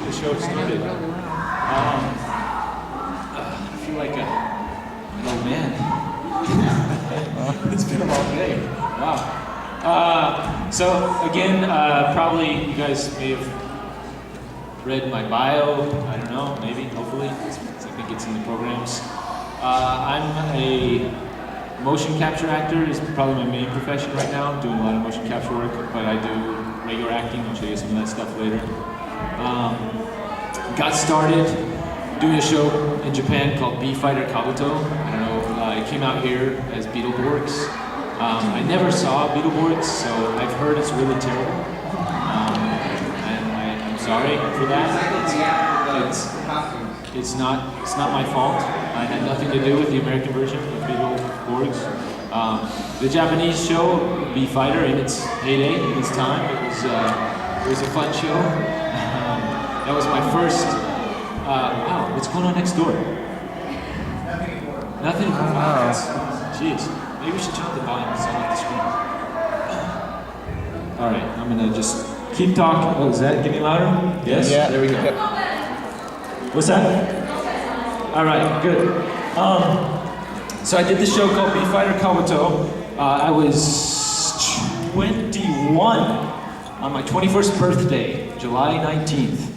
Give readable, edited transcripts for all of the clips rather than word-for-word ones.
the show started. I feel like an old man. It's been a long day. Wow. So again, probably you guys may have read my bio. I don't know, maybe, hopefully. I think it's in the programs. I'm a motion capture actor. Is probably my main profession right now. I'm doing a lot of motion capture work, but I do regular acting. I'll show you some of that stuff later. Got started doing a show in Japan called B Fighter Kabuto. I don't know, it came out here as Beetleborgs. I never saw Beetleborgs, so I've heard it's really terrible. And I'm sorry for that. It's not my fault. I had nothing to do with the American version of Beetleborgs. The Japanese show, B Fighter, in its heyday, in its time, it was a fun show. That was my first. Wow, what's going on next door? Nothing. Wow. Jeez, maybe we should turn up the volume because I like the screen. All right, I'm gonna just keep talking. Oh, is that getting louder? Yes. Yeah. There we go. What's that? All right, good. So I did this show called B Fighter Kabuto. I was 21 on my 21st birthday, July 19th.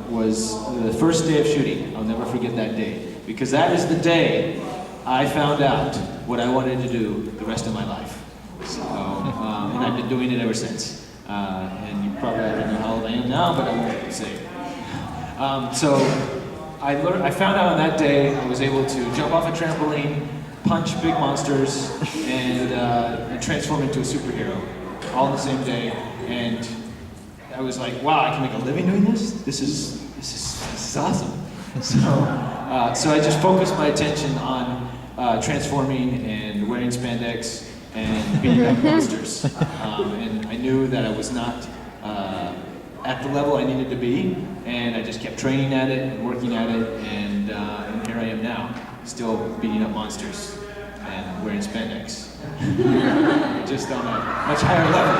Was the first day of shooting. I'll never forget that day, because that is the day I found out what I wanted to do the rest of my life. So, and I've been doing it ever since. And you probably already know how old I am now, but I won't say. So I found out on that day I was able to jump off a trampoline, punch big monsters, and transform into a superhero, all in the same day. And I was like, wow, I can make a living doing this? This is awesome. So I just focused my attention on transforming and wearing spandex and beating up monsters. And I knew that I was not at the level I needed to be, and I just kept training at it and working at it, and here I am now, still beating up monsters and wearing spandex. Just on a much higher level.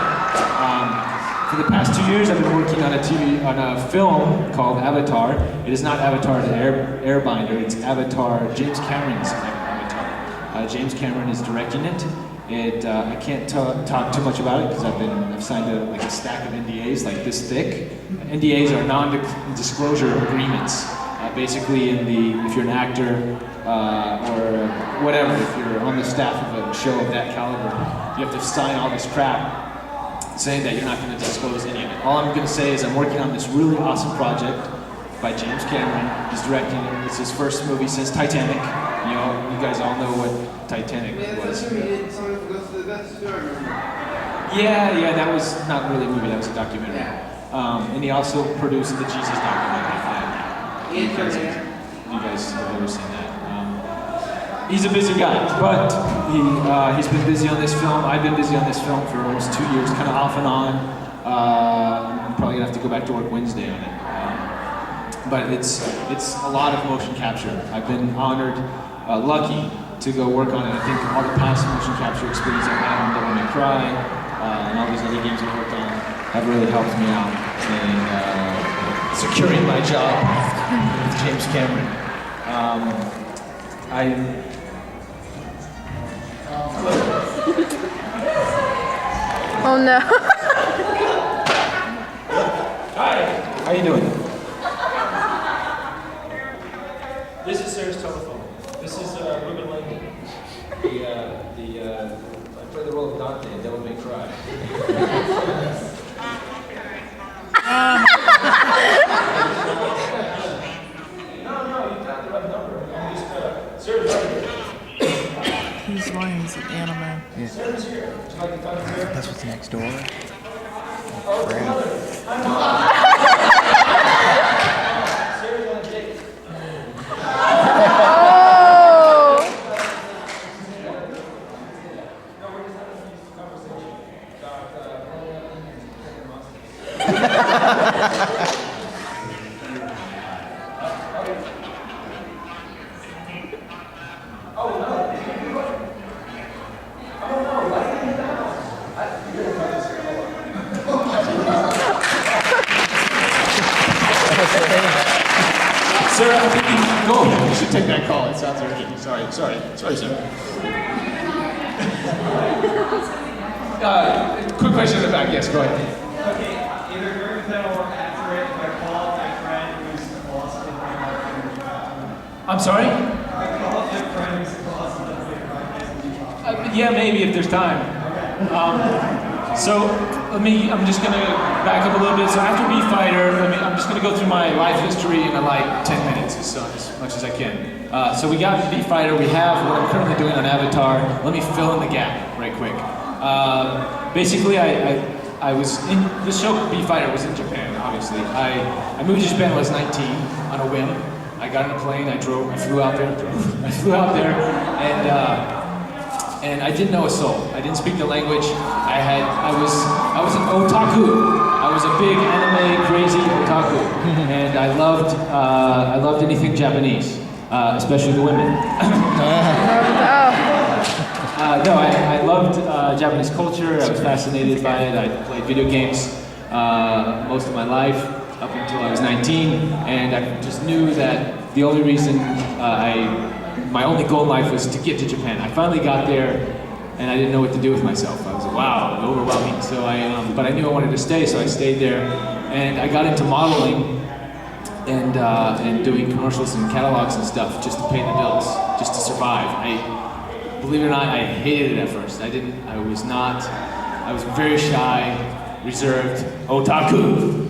For the past 2 years, I've been working on a film called Avatar. It is not Avatar the Airbender, it's Avatar, James Cameron's Avatar. James Cameron is directing it. I can't talk too much about it because I've signed a stack of NDAs like this thick. NDAs are non-disclosure agreements. Basically, if you're an actor or whatever, if you're on the staff of a show of that caliber, you have to sign all this crap saying that you're not going to disclose any of it. All I'm going to say is I'm working on this really awesome project by James Cameron. He's directing it. It's his first movie since Titanic. You guys all know what Titanic was. Yeah, that was not really a movie, that was a documentary. And he also produced the Jesus documentary. You guys have ever seen that. He's a busy guy, but he's been busy on this film. I've been busy on this film for almost 2 years, kind of off and on. I'm probably gonna have to go back to work Wednesday on it. But it's a lot of motion capture. I've been honored, lucky to go work on it. I think all the past motion capture experience I've had on Devil May Cry and all these other games I've worked on have really helped me out in securing my job with James Cameron. Oh no. Hi, how you doing? This is Sarah's telephone. This is Rueben Langdon. I play the role of Dante in Devil May Cry. No, you got the right number. I'm just, Sarah's right here. He's lying, he's an anime. Yeah. Sarah's here. Would you like to talk to her? That's what's next door. Oh, it's another. Sarah's on a date. Oh! No, we're just having a conversation about Sir, I think you should go. You should take that call. It sounds urgent. Sorry, sir. Quick question in the back. Yes, go ahead. Okay, either very little or accurate, but call my friend who's the boss of the I'm sorry? I call my friend who's the boss of the Yeah, maybe if there's time. So I'm just gonna back up a little bit. So after Beef Fighter, I'm just gonna go through my life history in like 10 minutes, as much as I can. So we got Beef Fighter. We have what I'm currently doing on Avatar. Let me fill in the gap right quick. Basically, I was in the show Beef Fighter was in Japan. Obviously, I moved to Japan when I was 19 on a whim. I got on a plane. I flew out there. And I didn't know a soul. I didn't speak the language. I was an otaku. I was a big anime crazy otaku, and I loved anything Japanese, especially the women. No, I loved Japanese culture. I was fascinated by it. I played video games most of my life up until I was 19, and I just knew that the only reason my only goal in life was to get to Japan. I finally got there, and I didn't know what to do with myself. I was like, wow, overwhelming. So but I knew I wanted to stay, so I stayed there, and I got into modeling and doing commercials and catalogs and stuff just to pay the bills, just to survive. Believe it or not, I hated it at first. I was very shy, reserved, otaku.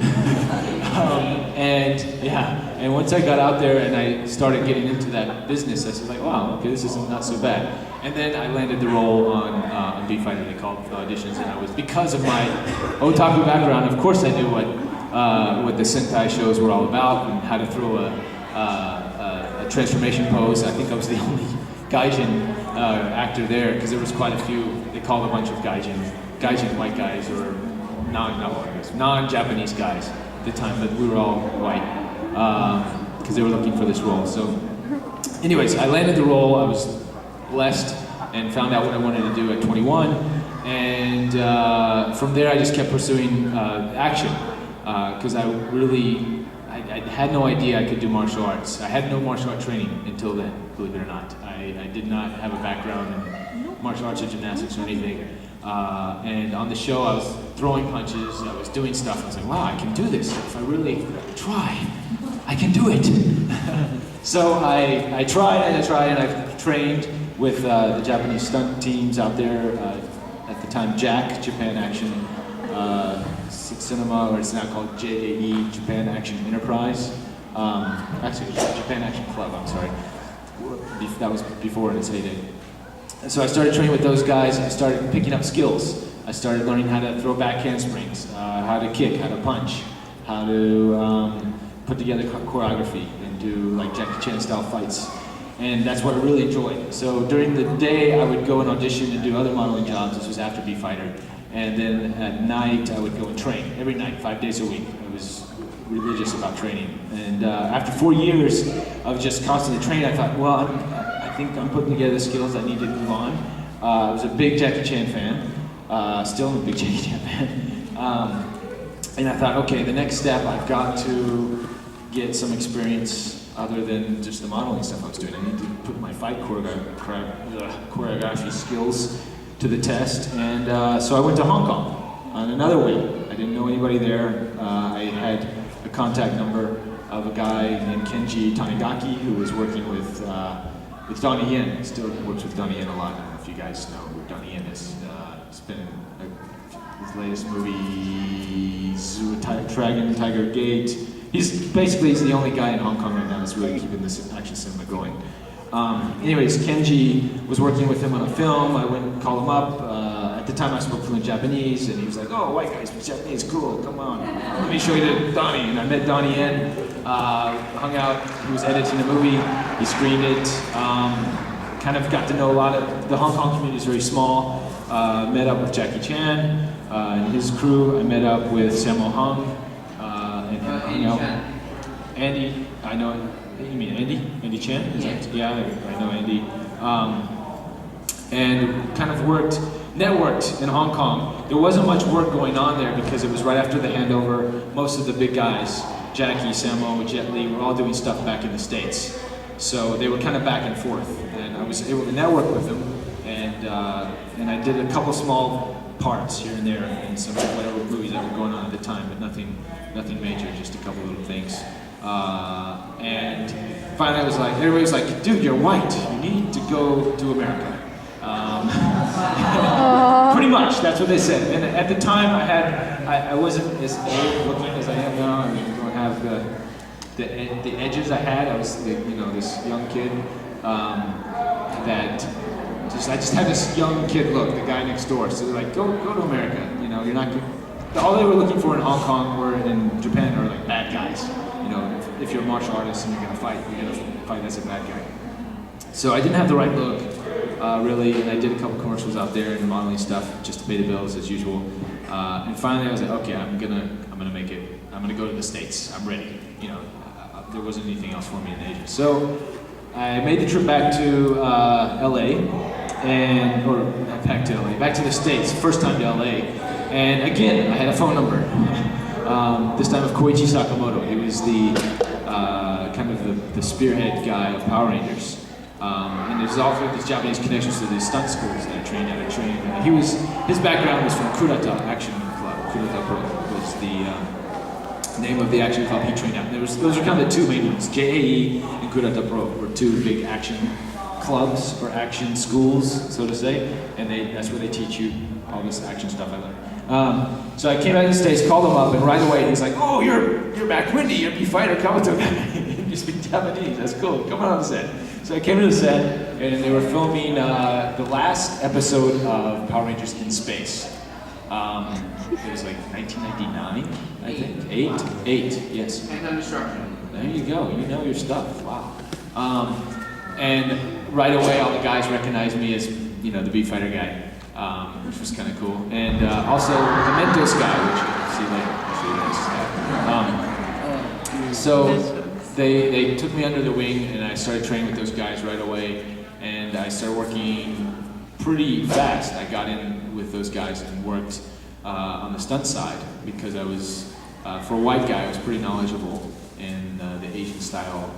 And once I got out there and I started getting into that business, I was like, wow, okay, this isn't not so bad. And then I landed the role on Beef Fighter. They called auditions, and because of my otaku background, of course I knew what the Sentai shows were all about and how to throw a transformation pose. I think I was the only Gaijin actor there, because there was quite a few. They called a bunch of Gaijin white guys, or non-Japanese guys at the time, but we were all white because they were looking for this role. So anyways, I landed the role. I was blessed and found out what I wanted to do at 21, and from there I just kept pursuing action because I had no idea I could do martial arts. I had no martial art training until then, believe it or not. I did not have a background in martial arts or gymnastics or anything. And on the show, I was throwing punches, I was doing stuff. I was like, wow, I can do this. If I really try, I can do it. So I tried, and I've trained with the Japanese stunt teams out there. At the time, Japan Action Cinema, or it's now called JAE, Japan Action Enterprise. Actually, Japan Action Club, I'm sorry. That was before in its heyday. And so I started training with those guys. I started picking up skills. I started learning how to throw back handsprings, how to kick, how to punch, how to put together choreography and do like Jackie Chan style fights. And that's what I really enjoyed. So during the day, I would go and audition and do other modeling jobs. This was after Beef Fighter. And then at night, I would go and train every night, 5 days a week. I was religious about training. And after 4 years of just constantly training, I thought, well, I think I'm putting together the skills I need to move on. I was a big Jackie Chan fan. Still am a big Jackie Chan fan. And I thought, okay, the next step, I've got to get some experience other than just the modeling stuff I was doing. I need to put my fight choreography skills to the test. And so I went to Hong Kong on another whim. I didn't know anybody there. I had a contact number of a guy named Kenji Tanigaki who was working with Donnie Yen. Still works with Donnie Yen a lot. I don't know if you guys know who Donnie Yen is. It's been his latest movie, Dragon Tiger Gate. He's the only guy in Hong Kong right now that's really keeping this action cinema going. Anyways, Kenji was working with him on a film. I went and called him up. At the time I spoke fluent Japanese, and he was like, oh, white guy speaks Japanese, cool, come on. Let me show you to Donnie. And I met Donnie Yen, hung out, he was editing a movie, he screened it, kind of got to know a lot of, the Hong Kong community is very small. Met up with Jackie Chan and his crew. I met up with Sammo Hung, and hung out. Andy, I know, you mean Andy? Andy Chan? Yeah, I know Andy. And kind of networked in Hong Kong. There wasn't much work going on there because it was right after the handover. Most of the big guys Jackie, Samo, Jet Li were all doing stuff back in the States. So they were kind of back and forth, and I was able to network with them, and I did a couple small parts here and there in some whatever movies that were going on at the time, but nothing major, just a couple little things. And finally, I was like, everybody was like, "Dude, you're white. You need to go to America." Pretty much, that's what they said. And at the time, I wasn't as old looking as I am now. I mean, I don't have the edges I had. I was, this young kid that I just had this young kid look, the guy next door. So they're like, go to America. You're not good. All they were looking for in Hong Kong or in Japan are like bad guys. If you're a martial artist and you're gonna fight as a bad guy. So I didn't have the right look, really, and I did a couple commercials out there and modeling stuff just to pay the bills as usual. And finally, I was like, okay, I'm gonna make it. I'm gonna go to the States. I'm ready. There wasn't anything else for me in Asia. So I made the trip back to LA, back to the States. First time to LA, and again, I had a phone number. This time of Koichi Sakamoto. He was the kind of the spearhead guy of Power Rangers. And there's also these Japanese connections to the stunt schools that I trained at. His background was from Kurata Action Club. Kurata Pro was the name of the action club he trained at. Those are kind of the two main ones. JAE and Kurata Pro were two big action clubs or action schools, so to say. And that's where they teach you all this action stuff I learned. So I came back to the States, called him up, and right away he's like, "Oh, you're back, Wendy, you're a fighter, come to me." You speak Japanese, that's cool, come on the set. So I came to the set, and they were filming the last episode of Power Rangers in Space. It was like 1999, I think. Eight, yes. And then destruction. There you go, you know your stuff, wow. And right away all the guys recognized me as, the beat fighter guy. Which was kind of cool, and also the Mentos guy, which you can see later. So they took me under the wing, and I started training with those guys right away, and I started working pretty fast. I got in with those guys and worked on the stunt side because I was, for a white guy, I was pretty knowledgeable in the Asian style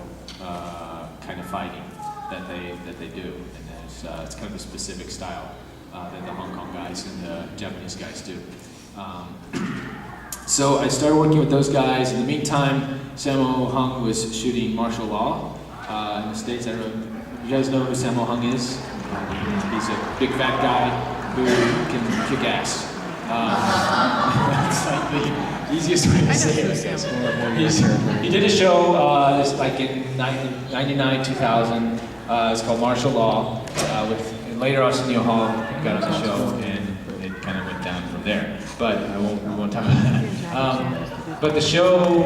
kind of fighting that they do, and it's kind of a specific style. That the Hong Kong guys and the Japanese guys do. So I started working with those guys. In the meantime, Sammo Hung was shooting martial law in the States. I don't know, you guys know who Sammo Hung is? He's a big fat guy who can kick ass. It's like the easiest way to say it, I guess. He did a show like in 99, 2000. It's called Martial Law and later Arsenio Hall got on the show, and it kind of went down from there. But we won't talk about that. But the show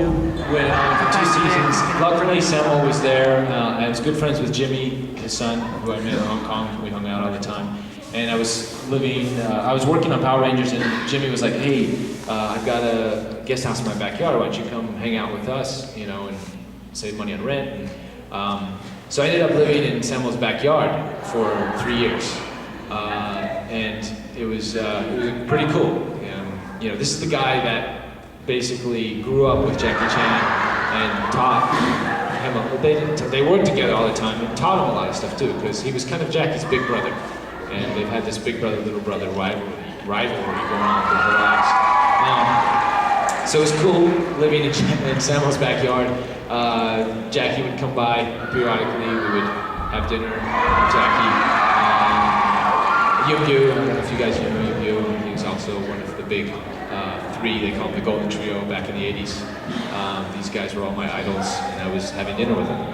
went on for 2 seasons. Luckily, Samuel was there. I was good friends with Jimmy, his son, who I met in Hong Kong. We hung out all the time. And I was working on Power Rangers, and Jimmy was like, "Hey, I've got a guest house in my backyard. Why don't you come hang out with us, and save money on rent?" So I ended up living in Samuel's backyard for 3 years, and it was pretty cool. This is the guy that basically grew up with Jackie Chan and taught him. They worked together all the time and taught him a lot of stuff too, because he was kind of Jackie's big brother, and they've had this big brother little brother rivalry going on for their lives. So it was cool living in Samuel's backyard. Jackie would come by periodically. We would have dinner with Jackie. Yu, I don't know if you guys know Yu. He was also one of the big three. They called him the Golden Trio back in the 80s. These guys were all my idols, and I was having dinner with them.